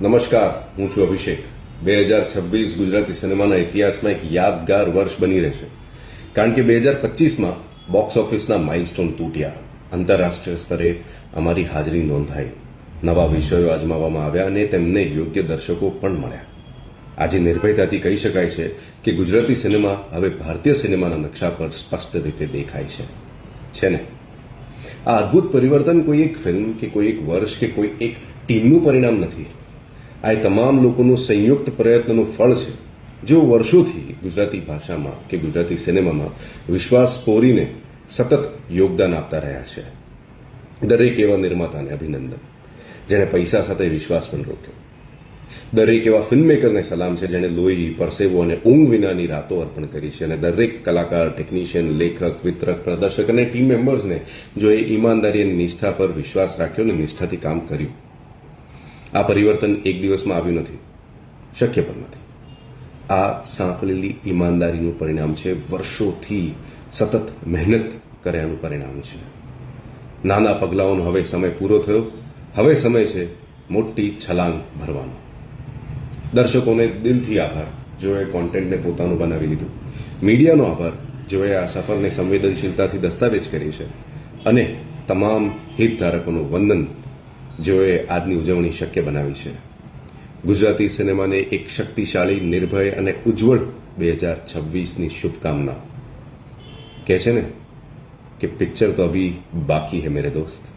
નમસ્કાર, હું છું અભિષેક. 2026 ગુજરાતી સિનેમાના ઇતિહાસમાં એક યાદગાર વર્ષ બની રહેશે, કારણ કે 2025માં બોક્સ ઓફિસના માઇલસ્ટોન તૂટ્યા, આંતરરાષ્ટ્રીય સ્તરે અમારી હાજરી નોંધાઈ, નવા વિષયો અજમાવવામાં આવ્યા અને તેમને યોગ્ય દર્શકો પણ મળ્યા. આજે નિર્ભયતાથી કહી શકાય છે કે ગુજરાતી સિનેમા હવે ભારતીય સિનેમાના નકશા પર સ્પષ્ટ રીતે દેખાય છે ને? આ અદ્ભુત પરિવર્તન કોઈ એક ફિલ્મ કે કોઈ એક વર્ષ કે કોઈ એક ટીમનું પરિણામ નથી. આ એ તમામ લોકોનું સંયુક્ત પ્રયત્નનું ફળ છે, જેઓ વર્ષોથી ગુજરાતી ભાષામાં કે ગુજરાતી સિનેમામાં વિશ્વાસ પોરીને સતત યોગદાન આપતા રહ્યા છે. દરેક એવા નિર્માતાને અભિનંદન, જેણે પૈસા સાથે વિશ્વાસ પણ રોક્યો. દરેક એવા ફિલ્મમેકરને સલામ છે, જેણે લોહી, પરસેવો અને ઊંઘ વિનાની રાતો અર્પણ કરી છે. અને દરેક કલાકાર, ટેકનિશિયન, લેખક, વિતરક, પ્રદર્શક અને ટીમ મેમ્બર્સને જો એ ઈમાનદારી અને નિષ્ઠા પર વિશ્વાસ રાખ્યો અને નિષ્ઠાથી કામ કર્યું. આ પરિવર્તન એક દિવસમાં આવ્યું નથી, શક્ય પણ નથી. આ સાંકળેલી ઈમાનદારીનું પરિણામ છે, વર્ષોથી સતત મહેનત કર્યાનું પરિણામ છે. નાના પગલાઓનો હવે સમય પૂરો થયો. હવે સમય છે મોટી છલાંગ ભરવાનો. દર્શકોને દિલથી આભાર, જેઓએ કોન્ટેન્ટને પોતાનું બનાવી લીધું. મીડિયાનો આભાર, જેઓએ આ સફરને સંવેદનશીલતાથી દસ્તાવેજ કરી છે. અને તમામ હિતધારકોનું વંદન, જેઓએ આજની ઉજવણી શક્ય બનાવી છે. ગુજરાતી સિનેમાને એક શક્તિશાળી, નિર્ભય અને ઉજ્જવળ 2026ની શુભકામના. કહે છે ને કે પિક્ચર તો અભી બાકી હે મેરે દોસ્ત.